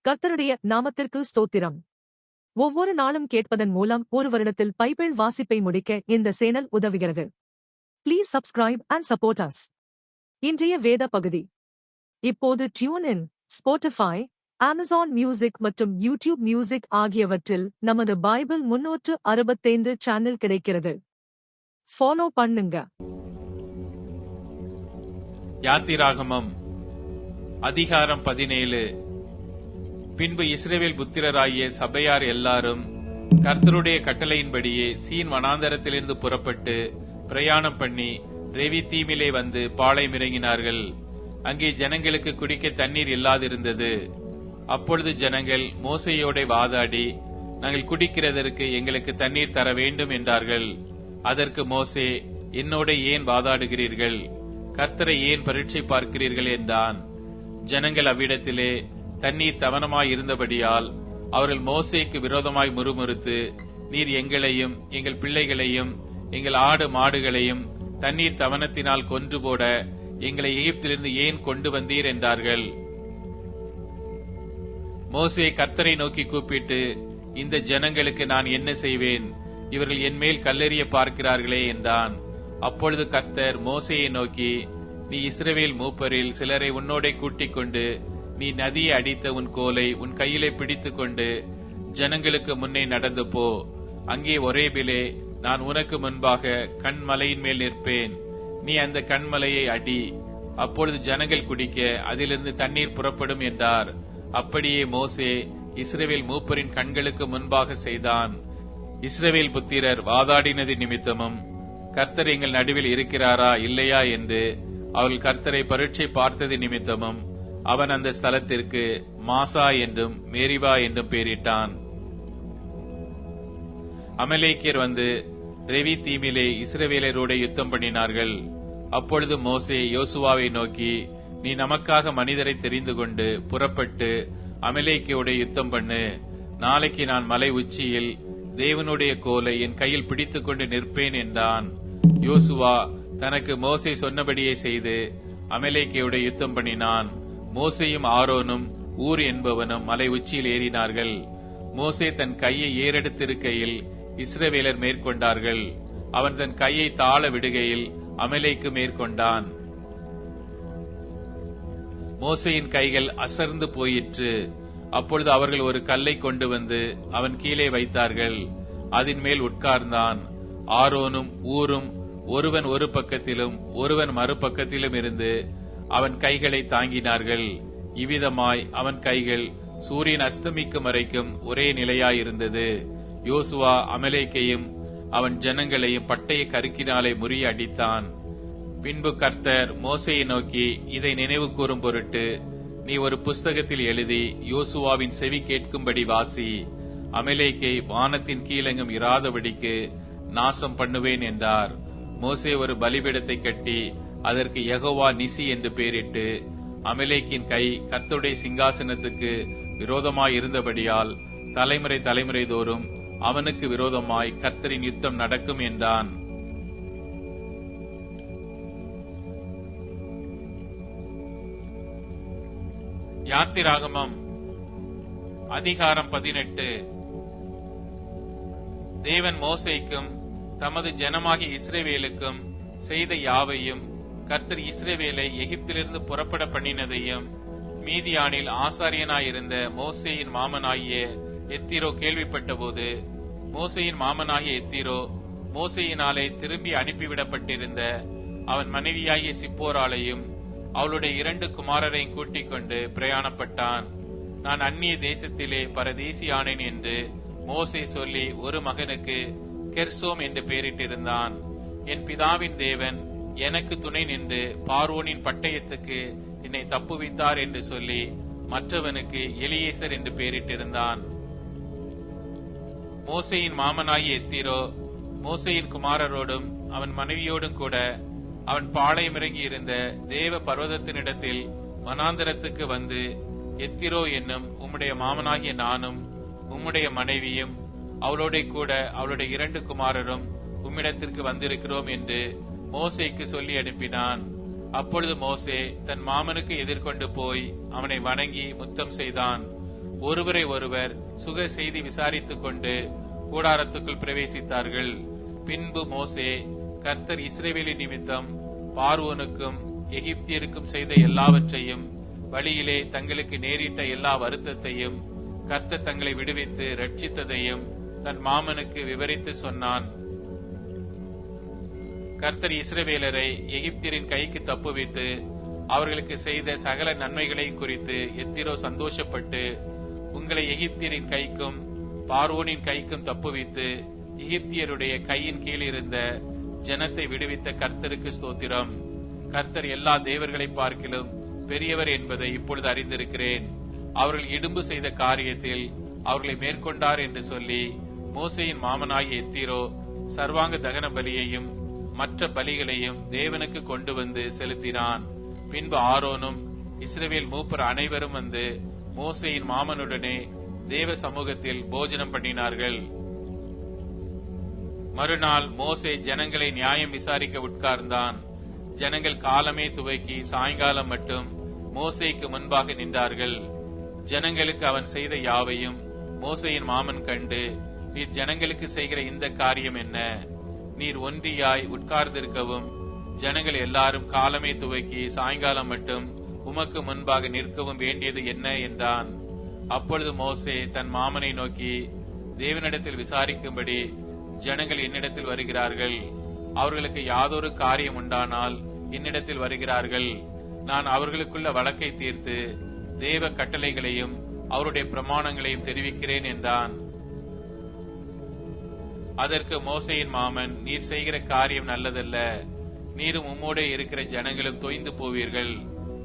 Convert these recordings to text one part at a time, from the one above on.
கர்த்தருடைய நாமத்திற்கு ஸ்தோத்திரம். ஒவ்வொரு நாளும் கேட்பதன் மூலம் ஒரு வருடத்தில் பைபிள் வாசிப்பை முடிக்க இந்த சேனல் உதவுகிறது. Please subscribe and support us. இன்றைய வேத பகுதி. இப்போது tune in, Spotify, Amazon music மற்றும் யூடியூப் மியூசிக் ஆகியவற்றில் நமது பைபிள் 365 சேனல் கிடைக்கிறது. ஃபாலோ பண்ணுங்க. யாத்திராகமம் அதிகாரம் 17. பின்பு இஸ்ரவேல் புத்திரராகிய சபையார் எல்லாரும் கர்த்தருடைய கட்டளையின்படியே சீன் வனாந்தரத்திலிருந்து புறப்பட்டு பிரயாணம் பண்ணி ரெவிதீமிலே வந்து பாளையம் இறங்கினார்கள். அங்கே ஜனங்களுக்கு குடிக்க தண்ணீர் இல்லாதிருந்தது. அப்பொழுது ஜனங்கள் மோசேயோட வாதாடி, நாங்கள் குடிக்கிறதற்கு எங்களுக்கு தண்ணீர் தர வேண்டும் என்றார்கள். அதற்கு மோசே, என்னோட ஏன் வாதாடுகிறீர்கள்? கர்த்தரை ஏன் பரீட்சை பார்க்கிறீர்கள் என்றான். ஜனங்கள் அவ்விடத்திலே தண்ணீர் தவனமாய் இருந்தபடியால் அவர்கள் மோசேக்கு விரோதமாய் முறுமுறுத்து, நீர் எங்களையும் எங்கள் பிள்ளைகளையும் எங்கள் ஆடு மாடுகளையும் தண்ணீர் தவனத்தினால் கொன்று போட எங்களை எகிப்திலிருந்து ஏன் கொண்டு வந்தீர் என்றார்கள். மோசே கர்த்தரை நோக்கி கூப்பிட்டு, இந்த ஜனங்களுக்கு நான் என்ன செய்வேன்? இவர்கள் என்மேல் கல்லெறிய பார்க்கிறார்களே என்றான். அப்பொழுது கர்த்தர் மோசேயை நோக்கி, நீ இஸ்ரவேல் மூப்பரில் சிலரை உன்னோட கூட்டிக் கொண்டு நீ நதியை அடித்த உன் கோலை உன் கையிலே பிடித்துக் கொண்டு ஜனங்களுக்கு முன்னே நடந்து போ. அங்கே ஒரேபிலே நான் உனக்கு முன்பாக கண்மலையின் மேல் நிற்பேன். நீ அந்த கண்மலையை அடி. அப்பொழுது ஜனங்கள் குடிக்க அதிலிருந்து தண்ணீர் புறப்படும் என்றார். அப்படியே மோசே இஸ்ரவேல் மூப்பரின் கண்களுக்கு முன்பாக செய்தான். இஸ்ரவேல் புத்திரர் வாதாடினது நிமித்தமும் கர்த்தர் எங்கள் நடுவில் இருக்கிறாரா இல்லையா என்று அவர்கள் கர்த்தரை பரீட்சை பார்த்தது நிமித்தமும் அவன் அந்த ஸ்தலத்திற்கு மாசா என்றும் மேரிவா என்றும் பெயரிட்டான். அமலேக்கியர் வந்து ரெவிதீமிலே இஸ்ரவேலரோடு யுத்தம் பண்ணினார்கள். அப்பொழுது மோசே யோசுவாவை நோக்கி, நீ நமக்காக மனிதரை தெரிந்து கொண்டு புறப்பட்டு அமலேக்கியோட யுத்தம் பண்ணு. நாளைக்கு நான் மலை உச்சியில் தேவனுடைய கோலை என் கையில் பிடித்துக் கொண்டு நிற்பேன் என்றான். யோசுவா தனக்கு மோசே சொன்னபடியே செய்து அமலேக்கியோட யுத்தம் பண்ணினான். மோசேயும் ஆரோனும் ஊர் என்பவனும் மலை உச்சியில் ஏறினார்கள். மோசே தன் கையை ஏறெடுத்திருக்கையில் இஸ்ரவேலர் மேற்கொண்டார்கள். அவன் தன் கையை தாழ விடுகையில் அமலேக்கு மேற்கொண்டான். மோசேயின் கைகள் அசர்ந்து போயிற்று. அப்பொழுது அவர்கள் ஒரு கல்லை கொண்டு வந்து அவன் கீழே வைத்தார்கள். அதன் மேல் உட்கார்ந்தான். ஆரோனும் ஊரும் ஒருவன் ஒரு பக்கத்திலும் ஒருவன் மறுபக்கத்திலும் இருந்து அவன் கைகளை தாங்கினார்கள். இவ்விதமாய் அவன் கைகள் சூரியன் அஸ்தமிக்கும் வரைக்கும் ஒரே நிலையாயிருந்தது. யோசுவா அமலேக்கையும் அவன் ஜனங்களையும் பட்டய கருக்கினாலே முறிய அடித்தான். பின்பு கர்த்தர் மோசேயை நோக்கி, இதை நினைவு கூறும் பொருட்டு நீ ஒரு புஸ்தகத்தில் எழுதி யோசுவாவின் செவி கேட்கும்படி வாசி. அமலேக்கை வானத்தின் கீழெங்கும் இராதபடிக்கு நாசம் பண்ணுவேன் என்றார். மோசே ஒரு பலிபீடத்தை கட்டி அதற்கு யெகோவா நிசி என்று பெயரிட்டு, அமலேக்கின் கை கர்த்தருடைய சிங்காசனத்துக்கு விரோதமாய் இருந்தபடியால் தலைமுறை தலைமுறை தோறும் அவனுக்கு விரோதமாய் கர்த்தரின் யுத்தம் நடக்கும் என்றான். யாத்திராகமம் அதிகாரம் 18. தேவன் மோசேக்கும் தமது ஜனமாகிய இஸ்ரவேலுக்கும் செய்த யாவையும், கர்த்தர் இஸ்ரவேலை எகிப்திலிருந்து புறப்பட பண்ணினதையும் மீதியானில் ஆசாரியனாயிருந்த மோசேயின் மாமனாகிய எத்திரோ கேள்விப்பட்ட போது, மோசேயின் மாமனாகிய எத்திரோ மோசேயினாலே திரும்பி அனுப்பிவிடப்பட்டிருந்த அவன் மனைவியாகிய சிப்போராளையும் அவளுடைய 2 குமாரரையும் கூட்டிக் கொண்டு பிரயாணப்பட்டான். நான் அந்நிய தேசத்திலே பரதேசியானேன் என்று மோசே சொல்லி ஒரு மகனுக்கு கெர்சோம் என்று பெயரிட்டிருந்தான். என் பிதாவின் தேவன் எனக்கு துணை நின்று பார்வோனின் பட்டயத்துக்கு என்னை தப்புவித்தார் என்று சொல்லி மற்றவனுக்கு எலியேசர் என்று பெயரிட்டிருந்தான். மோசேயின் மாமனாகிய எத்திரோ மோசேயின் குமாரரோடும் அவன் மனைவியோடும் கூட அவன் பாளையம் இறங்கி இருந்த தேவ பர்வதத்தினிடத்தில் வனாந்தரத்துக்கு வந்து, எத்திரோ என்னும் உம்முடைய மாமனாகிய நானும் உம்முடைய மனைவியும் அவளோட கூட அவளுடைய 2 குமாரரும் உம்மிடத்திற்கு வந்திருக்கிறோம் என்று மோசேக்கு சொல்லி அனுப்பினான். அப்பொழுது மோசே தன் மாமனுக்கு எதிர்கொண்டு போய் அவனை வணங்கி முத்தம் செய்தான். ஒருவரை ஒருவர் சுக செய்தி விசாரித்துக் கொண்டு கூடாரத்துக்குள் பிரவேசித்தார்கள். பின்பு மோசே, கர்த்தர் இஸ்ரவேலின் நிமித்தம் பார்வோனுக்கும் எகிப்தியருக்கும் செய்த எல்லாவற்றையும், வழியிலே தங்களுக்கு நேரிட்ட எல்லா வருத்தத்தையும், கர்த்தர் தங்களை விடுவித்து ரட்சித்ததையும் தன் மாமனுக்கு விவரித்து சொன்னான். கர்த்தர் இஸ்ரவேலரை எகிப்தியரின் கைக்கு தப்புவித்து அவர்களுக்கு செய்த சகல நன்மைகளை குறித்து எத்திரோ சந்தோஷப்பட்டு, உங்களை எகிப்தியரின் கைக்கும் பார்வோனின் கைக்கும் தப்புவித்து எகிப்தியருடைய கையின் கீழ் இருந்த ஜனத்தை விடுவித்த கர்த்தருக்கு ஸ்தோத்திரம். கர்த்தர் எல்லா தேவர்களை பார்க்கிலும் பெரியவர் என்பதை இப்பொழுது அறிந்திருக்கிறேன். அவர்கள் இடும்பு செய்த காரியத்தில் அவர்களை மேற்கொண்டார் என்று சொல்லி மோசேயின் மாமனாகிய எத்திரோ சர்வாங்க தகன பலியையும் மற்ற பலிகளையும் தேவனுக்கு கொண்டு வந்து செலுத்தினான். பின்பு ஆரோனும் இஸ்ரவேல் மூப்பர் அனைவரும் வந்து மோசேயின் மாமனுடனே தேவ சமூகத்தில் போஜனம் பண்ணினார்கள். மறுநாள் மோசே ஜனங்களை நியாயம் விசாரிக்க உட்கார்ந்தான். ஜனங்கள் காலமே துவக்கி சாயங்காலம் மட்டும் மோசேக்கு முன்பாக நின்றார்கள். ஜனங்களுக்கு அவன் செய்த யாவையும் மோசேயின் மாமன் கண்டு, நீர் ஜனங்களுக்கு செய்கிற இந்த காரியம் என்ன? நீர் ஒன்றியாய் உட்கார்ந்திருக்கவும் ஜனங்கள் எல்லாரும் காலமே துவக்கி சாயங்காலம் மட்டும் உமக்கு முன்பாக நிற்கவும் வேண்டியது என்ன என்றான். அப்பொழுது மோசே தன் மாமனை நோக்கி, தேவனிடத்தில் விசாரிக்கும்படி ஜனங்கள் என்னிடத்தில் வருகிறார்கள். அவர்களுக்கு யாதொரு காரியம் உண்டானால் என்னிடத்தில் வருகிறார்கள். நான் அவர்களுக்குள்ள வழக்கை தீர்த்து தேவ கட்டளைகளையும் அவருடைய பிரமாணங்களையும் தெரிவிக்கிறேன் என்றான். அதற்கு மோசேயின் மாமன், நீர் செய்கிற காரியம் நல்லதல்ல. நீரும் உம்மோடே இருக்கிற ஜனங்களும் தொய்ந்து போவீர்கள்.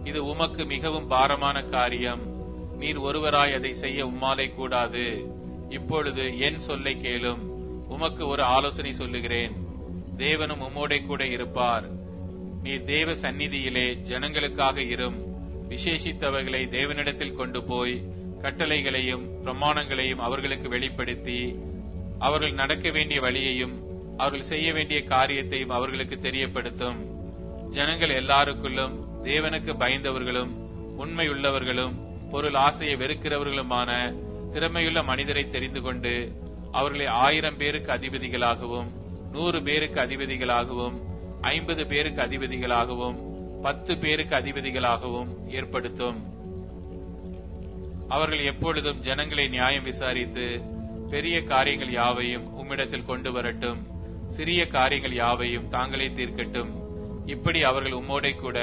இது உமக்கு மிகவும் பாரமான காரியம். நீர் ஒருவராய் அதை செய்ய உம்மாலே கூடாது. இப்பொழுது என் சொல்லை கேளும். உமக்கு ஒரு ஆலோசனை சொல்லுகிறேன். தேவனும் உம்மோடே கூட இருப்பார். நீர் தேவ சந்நிதியிலே ஜனங்களுக்காக இரும். விசேஷித்தவர்களை தேவனிடத்தில் கொண்டு போய் கட்டளைகளையும் பிரமாணங்களையும் அவர்களுக்கு வெளிப்படுத்தி, அவர்கள் நடக்க வேண்டிய வழியையும் அவர்கள் செய்ய வேண்டிய காரியத்தையும் அவர்களுக்கு தெரியப்படுத்தும். ஜனங்கள் எல்லாருக்குள்ளும் தேவனுக்கு பயந்தவர்களும் உண்மையுள்ளவர்களும் பொருள் ஆசையை வெறுக்கிறவர்களுமான திறமையுள்ள மனிதரை தெரிந்து கொண்டு அவர்களை 1000 பேருக்கு அதிபதிகளாகவும் 100 பேருக்கு அதிபதிகளாகவும் 50 பேருக்கு அதிபதிகளாகவும் 10 பேருக்கு அதிபதிகளாகவும் ஏற்படுத்தும். அவர்கள் எப்பொழுதும் ஜனங்களை நியாயம் விசாரித்து பெரிய காரியங்கள் யாவையும் உம்மிடத்தில் கொண்டு வரட்டும். சிறிய காரியங்கள் யாவையும் தாங்களே தீர்க்கட்டும். இப்படி அவர்கள் உம்மோடே கூட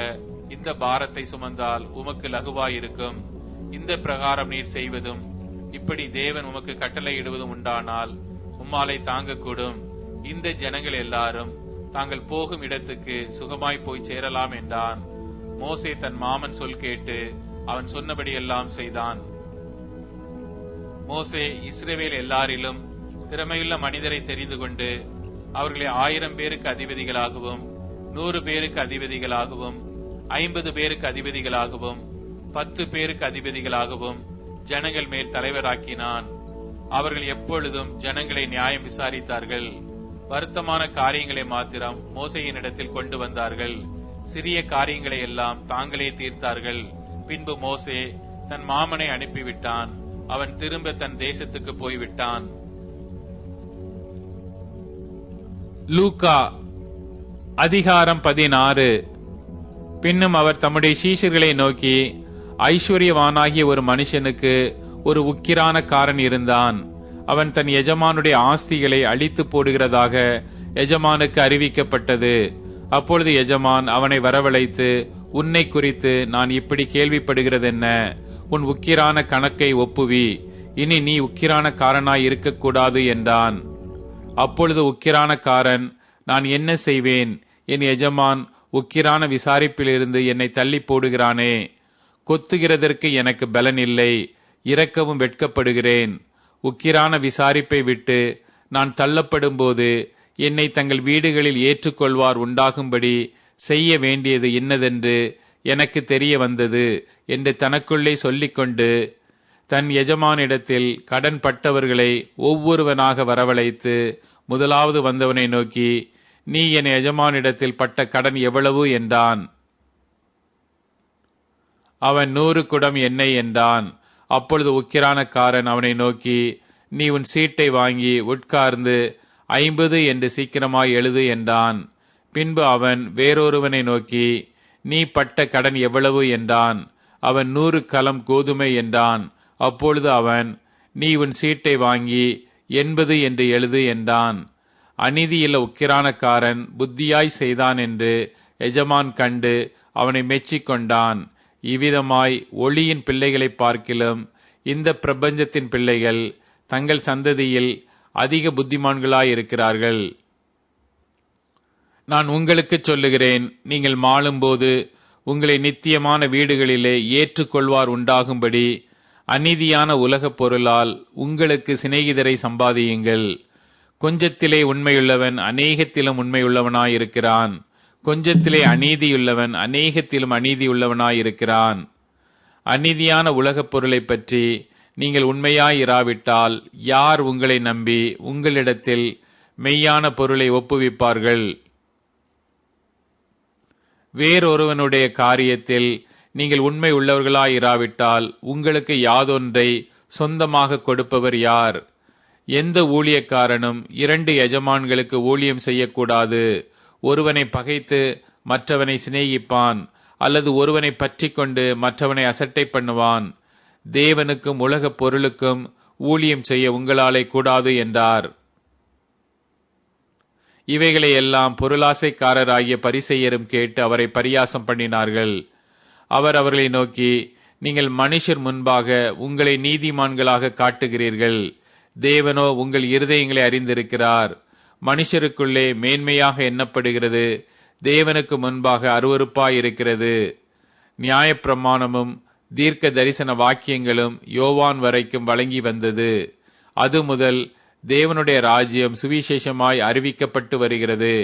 இந்த பாரத்தை சுமந்தால் உமக்கு லகுவாயிருக்கும். இந்த பிரகாரம் நீர் செய்வதும் இப்படி தேவன் உமக்கு கட்டளையிடுவதும் உண்டானால் உம்மாலை தாங்கக்கூடும். இந்த ஜனங்கள் எல்லாரும் தாங்கள் போகும் இடத்துக்கு சுகமாய் போய் சேரலாம் என்றான். மோசே தன் மாமன் சொல் கேட்டு அவன் சொன்னபடி எல்லாம் செய்தான். மோசே இஸ்ரவேல் எல்லாரிலும் திறமையுள்ள மனிதரை தெரிந்து கொண்டு அவர்களை 1000 பேருக்கு அதிபதிகளாகவும் 100 பேருக்கு அதிபதிகளாகவும் 50 பேருக்கு அதிபதிகளாகவும் 10 பேருக்கு அதிபதிகளாகவும் ஜனங்கள் மேல் தலைவராக்கினான். அவர்கள் எப்பொழுதும் ஜனங்களை நியாயம் விசாரித்தார்கள். வருத்தமான காரியங்களை மாத்திரம் மோசேயினிடத்தில் கொண்டு வந்தார்கள். சிறிய காரியங்களை எல்லாம் தாங்களே தீர்த்தார்கள். பின்பு மோசே தன் மாமனை அனுப்பிவிட்டான். அவன் திரும்ப தன் தேசத்துக்கு போய்விட்டான். லூக்கா அதிகாரம் 16. பின்னும் அவர் தம்முடைய சீஷர்களை நோக்கி, ஐஸ்வர்யவானாகிய ஒரு மனுஷனுக்கு ஒரு உக்கிரானக்காரன் இருந்தான். அவன் தன் எஜமானுடைய ஆஸ்திகளை அழித்து போடுகிறதாக எஜமானுக்கு அறிவிக்கப்பட்டது. அப்பொழுது எஜமான் அவனை வரவழைத்து, உன்னை குறித்து நான் இப்படி கேள்விப்படுகிறதென்ன? உன் உக்கிரான கணக்கை ஒப்புவி. இனி நீ உக்கிரானக்காரனாய் இருக்கக்கூடாது என்றான். அப்பொழுது உக்கிரானக்காரன், நான் என்ன செய்வேன்? என் எஜமான் உக்கிரான விசாரிப்பிலிருந்து என்னை தள்ளி போடுகிறானே. கொத்துகிறதற்கு எனக்கு பலன் இல்லை, இரக்கவும் வெட்கப்படுகிறேன். உக்கிரான விசாரிப்பை விட்டு நான் தள்ளப்படும் போது என்னை தங்கள் வீடுகளில் ஏற்றுக்கொள்வார் உண்டாகும்படி செய்ய வேண்டியது இன்னதென்று எனக்கு தெரிய வந்தது என்று தனக்குள்ளே சொல்லிக்கொண்டு தன் எஜமானிடத்தில் கடன் பட்டவர்களை ஒவ்வொருவனாக வரவழைத்து முதலாவது வந்தவனை நோக்கி, நீ என் எஜமானிடத்தில் பட்ட கடன் எவ்வளவு என்றான். அவன் 100 குடம் எண்ணெய் என்றான். அப்பொழுது உக்கிரானக்காரன் அவனை நோக்கி, நீ உன் சீட்டை வாங்கி உட்கார்ந்து 50 என்று சீக்கிரமாய் எழுது என்றான். பின்பு அவன் வேறொருவனை நோக்கி, நீ பட்ட கடன் எவ்வளவு என்றான். அவன் 100 கலம் கோதுமை என்றான். அப்பொழுது அவன், நீ உன் சீட்டை வாங்கி 80 என்று எழுது என்றான். அநீதியுள்ள உக்கிரானக்காரன் புத்தியாய் செய்தான் என்று எஜமான் கண்டு அவனை மெச்சிக்கொண்டான். இவ்விதமாய் ஒளியின் பிள்ளைகளை பார்க்கிலும் இந்த பிரபஞ்சத்தின் பிள்ளைகள் தங்கள் சந்ததியில் அதிக புத்திமான்களாயிருக்கிறார்கள். நான் உங்களுக்கு சொல்லுகிறேன், நீங்கள் மாளும்போது உங்களை நித்தியமான வீடுகளிலே ஏற்றுக்கொள்வார் உண்டாகும்படி அநீதியான உலகப் பொருளால் உங்களுக்கு சிநேகிதரை சம்பாதியுங்கள். கொஞ்சத்திலே உண்மையுள்ளவன் அநேகத்திலும் உண்மையுள்ளவனாயிருக்கிறான். கொஞ்சத்திலே அநீதியுள்ளவன் அநேகத்திலும் அநீதியுள்ளவனாயிருக்கிறான். அநீதியான உலகப் பொருளை பற்றி நீங்கள் உண்மையாயிராவிட்டால் யார் உங்களை நம்பி உங்களிடத்தில் மெய்யான பொருளை ஒப்புவிப்பார்கள்? வேறொருவனுடைய காரியத்தில் நீங்கள் உண்மை உள்ளவர்களாயிராவிட்டால் உங்களுக்கு யாதொன்றை சொந்தமாக கொடுப்பவர் யார்? எந்த ஊழியக்காரனும் 2 எஜமான்களுக்கு ஊழியம் செய்யக்கூடாது. ஒருவனை பகைத்து மற்றவனை சிநேகிப்பான், அல்லது ஒருவனை பற்றி கொண்டு மற்றவனை அசட்டை பண்ணுவான். தேவனுக்கும் உலகப் பொருளுக்கும் ஊழியம் செய்ய உங்களாலே கூடாது என்றார். இவைகளை எல்லாம் பொருளாசைக்காரராகிய பரிசேயரும் கேட்டு அவரை பரியாசம் பண்ணினார்கள். அவர் அவர்களை நோக்கி, நீங்கள் மனுஷர் முன்பாக உங்களை நீதிமான்களாக காட்டுகிறீர்கள். தேவனோ உங்கள் இருதயங்களை அறிந்திருக்கிறார். மனுஷருக்குள்ளே மேன்மையாக எண்ணப்படுகிறது தேவனுக்கு முன்பாக அருவருப்பாயிருக்கிறது. நியாயப்பிரமாணமும் தீர்க்க தரிசன வாக்கியங்களும் யோவான் வரைக்கும் வழங்கி வந்தது. அது முதல் தேவனுடைய ராஜ்யம் சுவிசேஷமாய் அறிவிக்கப்பட்டு வருகிறது.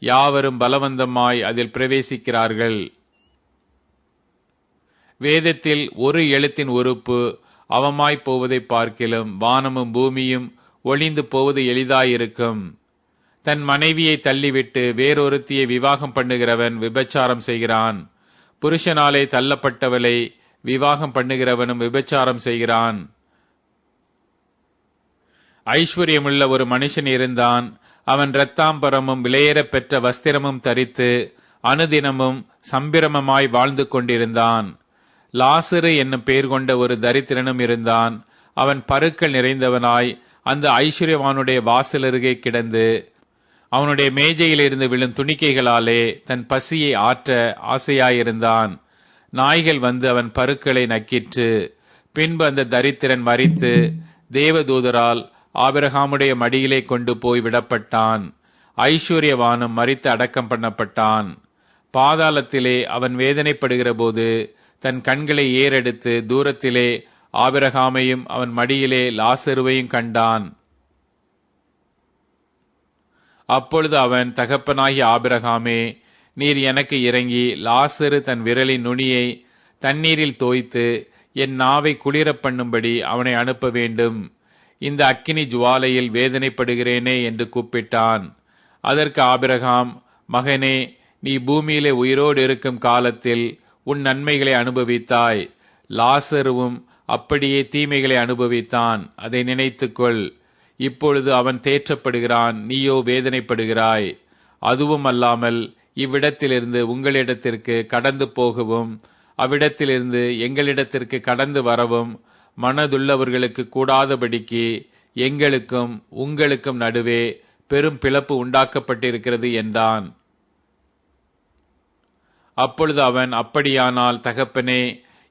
யாவரும் பலவந்தமாய் அதில் பிரவேசிக்கிறார்கள். வேதத்தில் ஒரு எழுத்தின் உறுப்பு அவமாய் போவதை பார்க்கிலும் வானமும் பூமியும் ஒளிந்து போவது எளிதாயிருக்கும். தன் மனைவியை தள்ளிவிட்டு வேறொருத்தியை விவாகம் பண்ணுகிறவன் விபச்சாரம் செய்கிறான். புருஷனாலே தள்ளப்பட்டவளை விவாகம் பண்ணுகிறவனும் விபச்சாரம் செய்கிறான். ஐஸ்வர்யமுள்ள ஒரு மனுஷன் இருந்தான். அவன் இரத்தாம்பரமும் விலையேறப் பெற்ற வஸ்திரமும் தரித்து அனுதினமும் சம்பிரமமாய் வாழ்ந்து கொண்டிருந்தான். லாசரு என்னும் பெயர் கொண்ட ஒரு தரித்திரனும் இருந்தான். அவன் பருக்கள் நிறைந்தவனாய் அந்த ஐஸ்வர்யவானுடைய வாசலருகே கிடந்து அவனுடைய மேஜையிலிருந்து விழும் துணிக்கைகளாலே தன் பசியை ஆற்ற ஆசையாயிருந்தான். நாய்கள் வந்து அவன் பருக்களை நக்கிற்று. பின்பு அந்த தரித்திரன் மரித்து தேவதூதரால் ஆபிரகாமுடைய மடியிலே கொண்டு போய் விடப்பட்டான். ஐஸ்வர்யவானும் மரித்து அடக்கம் பண்ணப்பட்டான். பாதாளத்திலே அவன் வேதனைப்படுகிற போது தன் கண்களை ஏறெடுத்து தூரத்திலே ஆபிரகாமையும் அவன் மடியிலே லாசருவையும் கண்டான். அப்பொழுது அவன், தகப்பனாகிய ஆபிரகாமே, நீர் எனக்கு இறங்கி லாசரு தன் விரலின் நுனியை தண்ணீரில் தோய்த்து என் நாவை குளிரப் பண்ணும்படி அவனை அனுப்ப வேண்டும். இந்த அக்கினி ஜுவாலையில் வேதனைப்படுகிறேனே என்று கூப்பிட்டான். அதற்கு ஆபிரகாம், மகனே, நீ பூமியிலே உயிரோடு இருக்கும் காலத்தில் உன் நன்மைகளை அனுபவித்தாய். லாசருவும் அப்படியே தீமைகளை அனுபவித்தான். அதை நினைத்துக்கொள். இப்பொழுது அவன் தேற்றப்படுகிறான், நீயோ வேதனைப்படுகிறாய். அதுவும் அல்லாமல் இவ்விடத்திலிருந்து உங்களிடத்திற்கு கடந்து போகவும் அவ்விடத்திலிருந்து எங்களிடத்திற்கு கடந்து வரவும் மனதுள்ளவர்களுக்கு கூடாதபடிக்கு எங்களுக்கும் உங்களுக்கும் நடுவே பெரும் பிளப்பு உண்டாக்கப்பட்டிருக்கிறது என்றான். அப்பொழுது அவன், அப்படியானால் தகப்பனே,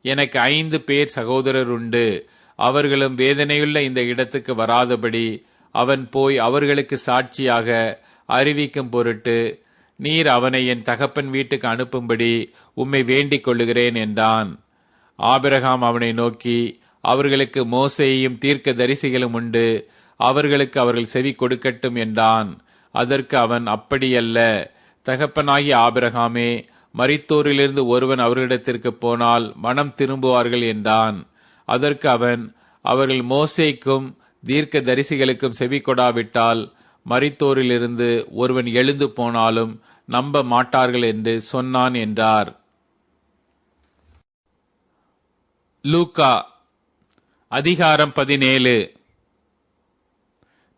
எனக்கு 5 பேர் சகோதரர் உண்டு. அவர்களும் வேதனையுள்ள இந்த இடத்துக்கு வராதபடி அவன் போய் அவர்களுக்கு சாட்சியாக அறிவிக்கும் பொருட்டு நீர் அவனை என் தகப்பன் வீட்டுக்கு அனுப்பும்படி உம்மை வேண்டிக் கொள்ளுகிறேன் என்றான். ஆபிரகாம் அவனை நோக்கி, அவர்களுக்கு மோசேயும் தீர்க்க தரிசிகளும் உண்டு, அவர்களுக்கு அவர்கள் செவி கொடுக்கட்டும் என்றான். அதற்கு அவன், அப்படியல்ல தகப்பனாகிய ஆபிரகாமே, மரித்தோரிலிருந்து ஒருவன் அவர்களிடத்திற்கு போனால் மனம் திரும்புவார்கள் என்றான். அதற்கு அவன், அவர்கள் மோசேக்கும் தீர்க்க தரிசிகளுக்கும் செவி கொடாவிட்டால் மரித்தோரிலிருந்து ஒருவன் எழுந்து போனாலும் நம்ப மாட்டார்கள் என்று சொன்னான் என்றார். லூக்கா அதிகாரம் 17.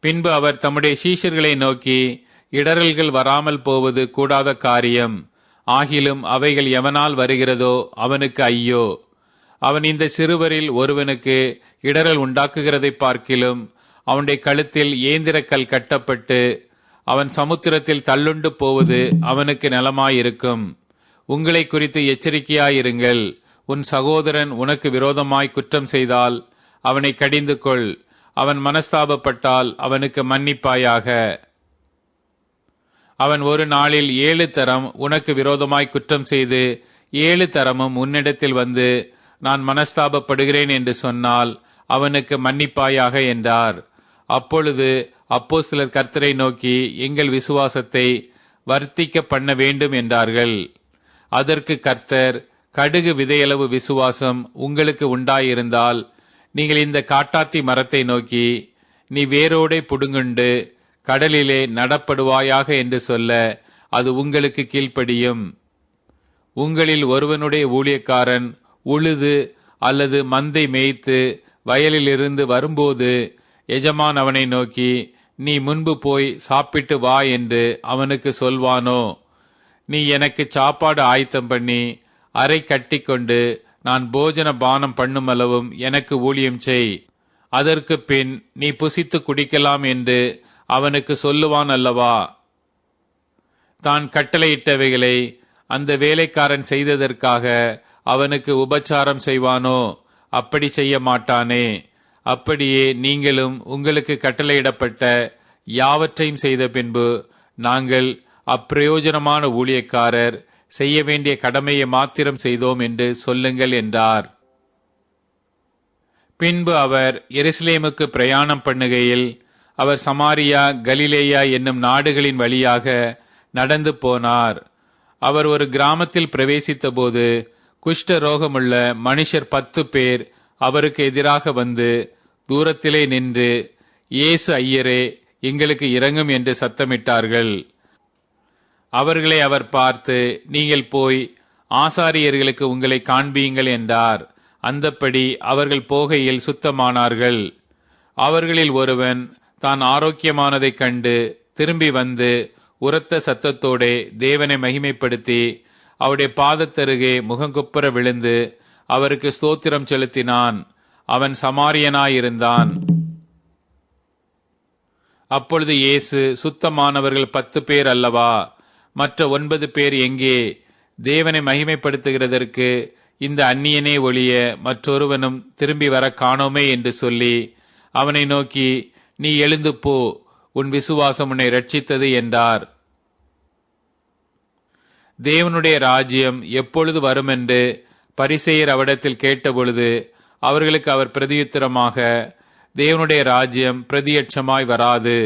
பின்பு அவர் தம்முடைய சீஷர்களை நோக்கி, இடறல்கள் வராமல் போவது கூடாத காரியம். ஆகிலும் அவைகள் எவனால் வருகிறதோ அவனுக்கு ஐயோ. அவன் இந்த சிறுவரில் ஒருவனுக்கு இடறல் உண்டாக்குகிறதை பார்க்கிலும் அவனுடைய கழுத்தில் ஏந்திரக்கல் கட்டப்பட்டு அவன் சமுத்திரத்தில் தள்ளுண்டு போவது அவனுக்கு நலமாயிருக்கும். உங்களை குறித்து எச்சரிக்கையாயிருங்கள். உன் சகோதரன் உனக்கு விரோதமாய் குற்றம் செய்தால் அவனை கடிந்து கொள். அவன் மனஸ்தாபப்பட்டால் அவனுக்கு மன்னிப்பாயாக. அவன் ஒரு நாளில் 7 தரம் உனக்கு விரோதமாய் குற்றம் செய்து 7 தரமும் உன்னிடத்தில் வந்து நான் மனஸ்தாபப்படுகிறேன் என்று சொன்னால் அவனுக்கு மன்னிப்பாயாக என்றார். அப்பொழுது அப்போஸ்தலர் கர்த்தரை நோக்கி, எங்கள் விசுவாசத்தை வர்த்திக்க பண்ண வேண்டும் என்றார்கள். அதற்கு கர்த்தர், கடுகு விதையளவு விசுவாசம் உங்களுக்கு உண்டாயிருந்தால் நீங்கள் இந்த காட்டாத்தி மரத்தை நோக்கி, நீ வேரோடே புடுங்குண்டு கடலிலே நடப்படுவாயாக என்று சொல்ல அது உங்களுக்கு கீழ்ப்படியும். உங்களில் ஒருவனுடைய ஊழியக்காரன் உழுது அல்லது மந்தை மேய்த்து வயலிலிருந்து வரும்போது எஜமான் அவனை நோக்கி, நீ முன்பு போய் சாப்பிட்டு வா என்று அவனுக்கு சொல்வானோ? நீ எனக்கு சாப்பாடு ஆயத்தம் பண்ணி அறை கட்டிக்கொண்டு நான் போஜன பானம் பண்ணுமளவும் எனக்கு ஊழியம் செய். அதற்கு பின் நீ புசித்து குடிக்கலாம் என்று அவனுக்கு சொல்லுவான் அல்லவா? தான் கட்டளையிட்டவைகளை அந்த வேலைக்காரன் செய்ததற்காக அவனுக்கு உபச்சாரம் செய்வானோ? அப்படி செய்ய மாட்டானே. அப்படியே நீங்களும் உங்களுக்கு கட்டளையிடப்பட்ட யாவற்றையும் செய்த பின்பு, நாங்கள் அப்பிரயோஜனமான ஊழியக்காரர், செய்ய வேண்டிய கடமையை மாத்திரம் செய்தோம் என்று சொல்லுங்கள் என்றார். பின்பு அவர் எருசலேமுக்கு பிரயாணம் பண்ணுகையில் அவர் சமாரியா, கலிலேயா என்னும் நாடுகளின் வழியாக நடந்து போனார். அவர் ஒரு கிராமத்தில் பிரவேசித்த போது குஷ்ட ரோகமுள்ள மனுஷர் 10 பேர் அவருக்கு எதிராக வந்து தூரத்திலே நின்று, இயேசு ஐயரே, எங்களுக்கு இரங்கும் என்று சத்தமிட்டார்கள். அவர்களை அவர் பார்த்து, நீங்கள் போய் ஆசாரியர்களுக்கு உங்களை காண்பியுங்கள் என்றார். அந்தப்படி அவர்கள் போகையில் சுத்தமானார்கள். அவர்களில் ஒருவன் தான் ஆரோக்கியமானதைக் கண்டு திரும்பி வந்து உரத்த சத்தத்தோடே தேவனை மகிமைப்படுத்தி அவருடைய பாதத்தருகே முகங்குப்புற விழுந்து அவருக்கு ஸ்தோத்திரம் செலுத்தினான். அவன் சமாரியனாயிருந்தான். அப்பொழுது இயேசு, சுத்தமானவர்கள் 10 பேர் அல்லவா? மற்ற 9 பேர் எங்கே? தேவனை மகிமைப்படுத்துகிறதற்கு இந்த அந்நியனே ஒழிய மற்றொருவனும் திரும்பி வர காணோமே என்று சொல்லி அவனை நோக்கி, நீ எழுந்து போ, உன் விசுவாசம் உன்னை ரட்சித்தது என்றார். தேவனுடைய ராஜ்யம் எப்பொழுது வருமென்று பரிசேயர் அவரிடத்தில் கேட்டபொழுது அவர்களுக்கு அவர் பிரதியுத்தரமாக, தேவனுடைய ராஜ்யம் பிரதியட்சமாய் வராது.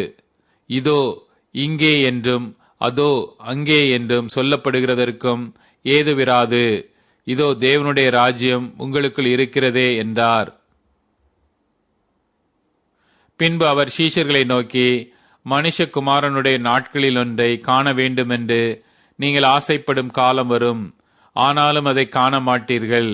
இதோ இங்கே என்றும் அதோ அங்கே என்றும் சொல்லப்படுகிறதற்கும் ஏதுவிராது. இதோ தேவனுடைய ராஜ்யம் உங்களுக்குள் இருக்கிறதே என்றார். பின்பு அவர் சீஷர்களை நோக்கி, மனுஷகுமாரனுடைய நாட்களில் ஒன்றை காண வேண்டுமென்று நீங்கள் ஆசைப்படும் காலம் வரும். ஆனாலும் அதை காண மாட்டீர்கள்.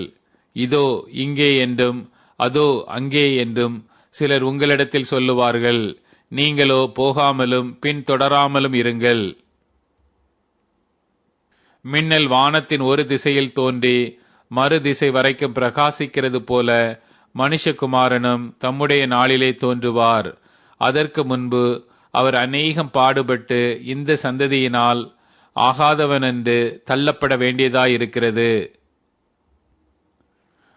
இதோ இங்கே என்றும் அதோ அங்கே என்றும் சிலர் உங்களிடத்தில் சொல்லுவார்கள். நீங்களோ போகாமலும் பின் தொடராமலும் இருங்கள். மின்னல் வானத்தின் ஒரு திசையில் தோன்றி மறு திசை வரைக்கும் பிரகாசிக்கிறது போல மனுஷகுமாரனும் தம்முடைய நாளிலே தோன்றுவார். அதற்கு முன்பு அவர் அநேகம் பாடுபட்டு இந்த சந்ததியினால் ஆகாதவன் என்று தள்ளப்பட வேண்டியதாயிருக்கிறது.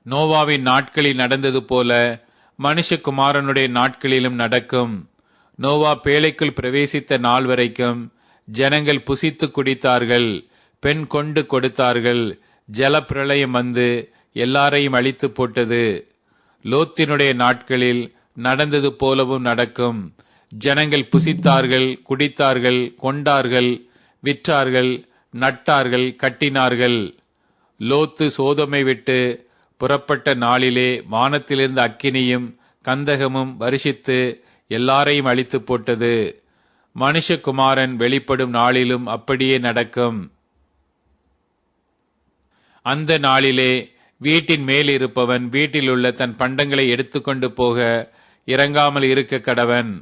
நோவாவின் நாட்களில் நடந்தது போல மனுஷகுமாரனுடைய நாட்களிலும் நடக்கும். நோவா பேழைக்குள் பிரவேசித்த நாள் வரைக்கும் ஜனங்கள் புசித்து குடித்தார்கள், பெண் கொண்டு கொடுத்தார்கள். ஜலப்பிரளயம் வந்து எல்லாரையும் அழித்து போட்டது. லோத்தினுடைய நாட்களில் நடந்தது போலவும் நடக்கும். ஜனங்கள் புசித்தார்கள், குடித்தார்கள், கொண்டார்கள், விற்றார்கள், நட்டார்கள், கட்டினார்கள். லோத்து சோதோமை விட்டு புறப்பட்ட நாளிலே வானத்திலிருந்து அக்கினியும் கந்தகமும் வருஷித்து எல்லாரையும் அழித்து போட்டது. மனுஷகுமாரன் வெளிப்படும் நாளிலும் அப்படியே நடக்கும். அந்த நாளிலே வீட்டின் மேல் இருப்பவன் வீட்டிலுள்ள தன் பண்டங்களை எடுத்துக்கொண்டு போக இறங்காமல் இருக்க கடவன்.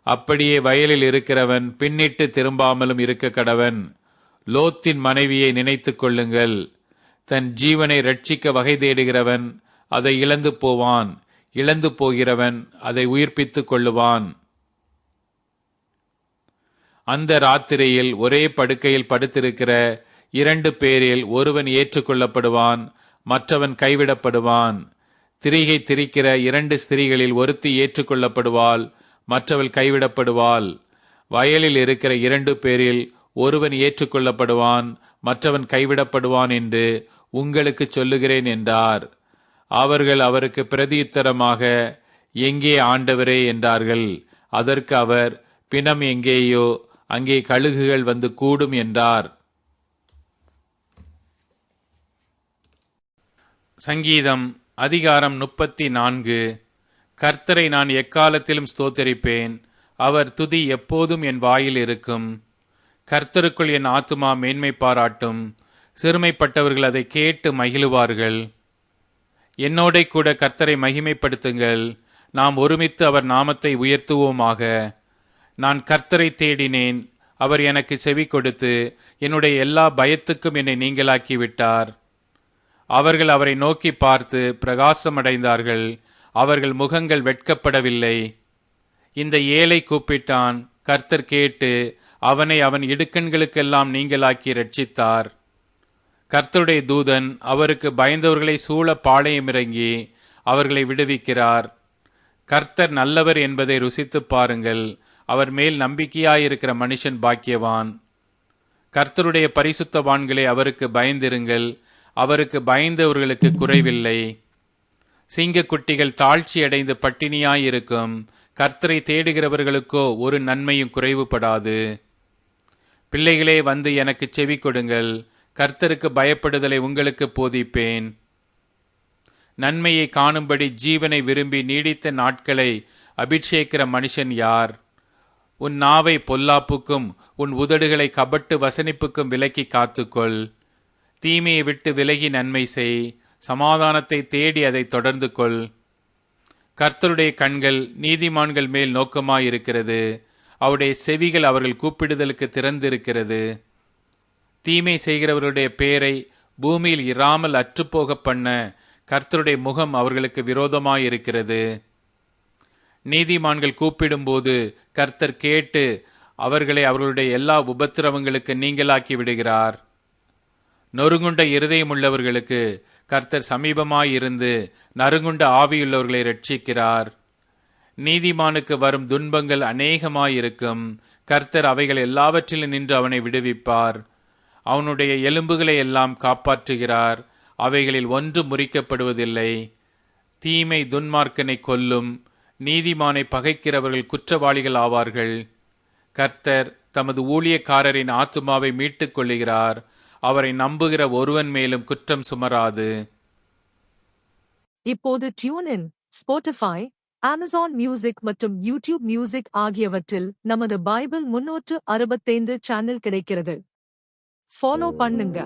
அப்படியே வயலில் இருக்கிறவன் பின்னிட்டு திரும்பாமலும் இருக்க கடவன். லோத்தின் மனைவியை நினைத்துக் கொள்ளுங்கள். தன் ஜீவனை ரட்சிக்க வகை தேடுகிறவன் அதை இழந்து போவான், இழந்து போகிறவன் அதை உயிர்ப்பித்துக் கொள்ளுவான். அந்த ராத்திரியில் ஒரே படுக்கையில் படுத்திருக்கிற 2 பேரில் ஒருவன் ஏற்றுக்கொள்ளப்படுவான், மற்றவன் கைவிடப்படுவான். திரிகை திரிக்கிற 2 ஸ்திரீகளில் ஒருத்தி ஏற்றுக்கொள்ளப்படுவாள், மற்றவள் கைவிடப்படுவாள். வயலில் இருக்கிற 2 பேரில் ஒருவன் ஏற்றுக்கொள்ளப்படுவான், மற்றவன் கைவிடப்படுவான் என்று உங்களுக்கு சொல்லுகிறேன் என்றார். அவர்கள் அவருக்கு பிரதியுத்தரமாக, எங்கே ஆண்டவரே என்றார்கள். அதற்கு அவர், பிணம் எங்கேயோ அங்கே கழுகுகள் வந்து கூடும் என்றார். சங்கீதம் அதிகாரம் 34. கர்த்தரை நான் எக்காலத்திலும் ஸ்தோத்தரிப்பேன், அவர் துதி எப்போதும் என் வாயில் இருக்கும். கர்த்தருக்குள் என் ஆத்துமா மேன்மை பாராட்டும், சிறுமைப்பட்டவர்கள் அதை கேட்டு மகிழுவார்கள். என்னோட கூட கர்த்தரை மகிமைப்படுத்துங்கள், நாம் ஒருமித்து அவர் நாமத்தை உயர்த்துவோமாக. நான் கர்த்தரை தேடினேன், அவர் எனக்கு செவி கொடுத்து என்னுடைய எல்லா பயத்துக்கும் என்னை நீங்களாக்கி விட்டார். அவர்கள் அவரை நோக்கி பார்த்து பிரகாசமடைந்தார்கள், அவர்கள் முகங்கள் வெட்கப்படவில்லை. இந்த ஏழை கூப்பிட்டான், கர்த்தர் கேட்டு அவனை அவன் இடுக்கண்களுக்கெல்லாம் நீங்களாக்கி ரட்சித்தார். கர்த்தருடைய தூதன் அவருக்கு பயந்தவர்களை சூழ பாளையமிறங்கி அவர்களை விடுவிக்கிறார். கர்த்தர் நல்லவர் என்பதை ருசித்துப் பாருங்கள், அவர் மேல் நம்பிக்கையாயிருக்கிற மனுஷன் பாக்கியவான். கர்த்தருடைய பரிசுத்தவான்களே அவருக்கு பயந்திருங்கள், அவருக்கு பயந்தவர்களுக்கு குறைவில்லை. சிங்கக்குட்டிகள் தாழ்ச்சியடைந்து பட்டினியாயிருக்கும், கர்த்தரை தேடுகிறவர்களுக்கோ ஒரு நன்மையும் குறைவுபடாது. பிள்ளைகளே, வந்து எனக்கு செவி கொடுங்கள், கர்த்தருக்கு பயப்படுதலை உங்களுக்கு போதிப்பேன். நன்மையை காணும்படி ஜீவனை விரும்பி நீடித்த நாட்களை அபிஷேக்கிற மனுஷன் யார்? உன் நாவை பொல்லாப்புக்கும் உன் உதடுகளை கபட்டு வசனிப்புக்கும் விலக்கி காத்துக்கொள். தீமையை விட்டு விலகி நன்மை செய், சமாதானத்தை தேடி அதை தொடர்ந்து கொள். கர்த்தருடைய கண்கள் நீதிமான்கள் மேல் நோக்கமாயிருக்கிறது, அவருடைய செவிகள் அவர்கள் கூப்பிடுதலுக்கு திறந்திருக்கிறது. தீமை செய்கிறவருடைய பேரை பூமியில் இராமல் அற்றுப்போக பண்ண கர்த்தருடைய முகம் அவர்களுக்கு விரோதமாயிருக்கிறது. நீதிமான்கள் கூப்பிடும்போது கர்த்தர் கேட்டு அவர்களை அவர்களுடைய எல்லா உபத்திரவங்களுக்கு நீங்களாக்கி விடுகிறார். நொறுங்குண்ட இருதயமுள்ளவர்களுக்கு கர்த்தர் சமீபமாயிருந்து நறுங்குண்ட ஆவியுள்ளவர்களை ரட்சிக்கிறார். நீதிமானுக்கு வரும் துன்பங்கள் அநேகமாயிருக்கும், கர்த்தர் அவைகள் எல்லாவற்றிலும் நின்று அவனை விடுவிப்பார். அவனுடைய எலும்புகளை எல்லாம் காப்பாற்றுகிறார், அவைகளில் ஒன்று முறிக்கப்படுவதில்லை. தீமை துன்மார்க்கனை கொல்லும், நீதிமானை பகைக்கிறவர்கள் குற்றவாளிகள் ஆவார்கள். கர்த்தர் தமது ஊழியக்காரரின் ஆத்துமாவை மீட்டுக் கொள்ளுகிறார், அவரை நம்புகிற ஒருவன் மேலும் குற்றம் சுமராது. இப்போது டியூன், ஸ்பாட்டிஃபை, அமேசான் மியூசிக் மற்றும் யூடியூப் மியூசிக் ஆகியவற்றில் நமது பைபிள் 365 சேனல் கிடைக்கிறது. ஃபாலோ பண்ணுங்க.